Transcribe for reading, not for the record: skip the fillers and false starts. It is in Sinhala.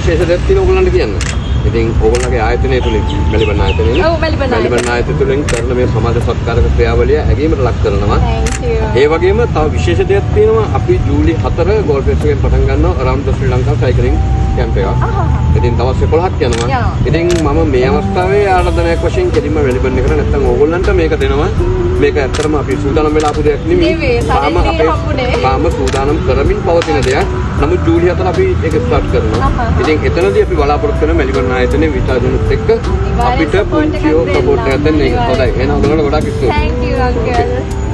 විශේෂ දෙයක් තියෙන ඕගොල්ලන්ට කියන්න. ඉතින් ඕගොල්ලන්ගේ ආයතනය තුලින් මෙලිබන් ආයතනයේ ඔව් මෙලිබන් ආයතනය තුලින් කරන මේ සමාජ සත්කාරක ක්‍රියාවලිය ඇගීමට ලක් කරනවා. ඒ වගේම තව විශේෂ දෙයක් තියෙනවා. අපි ජූලි 4 ගෝල් ෆෙස්ට් එකෙන් පටන් ගන්නවා around the Sri Lanka cycling camp එකක්. ඉතින් දවස් 11ක් යනවා. ඉතින් මම මේ අවස්ථාවේ ආරාධනාවක් වශයෙන් කෙලින්ම මෙලිබන් එකට නැත්තම් ඕගොල්ලන්ට මේක දෙනවා. මේක ඇත්තටම අපි සූදානම් වෙලා ආපු දෙයක් නෙමෙයි. තාම සූදානම් කරමින් පවතින දෙයක්. නමුත් ජූලි 4 අපි ඒක ස්ටාර්ට් කරනවා. ඉතින් එතනදී අපි බලාපොරොත්තු වෙන මෙලිබන් ආයතනයේ විචාරණුත් එක්ක අපිට පුංචිව සපෝට් එකක් දෙන්න. හොඳයි. එහෙනම් ඔයාලට ගොඩාක් ස්තුතියි. Thank you uncle.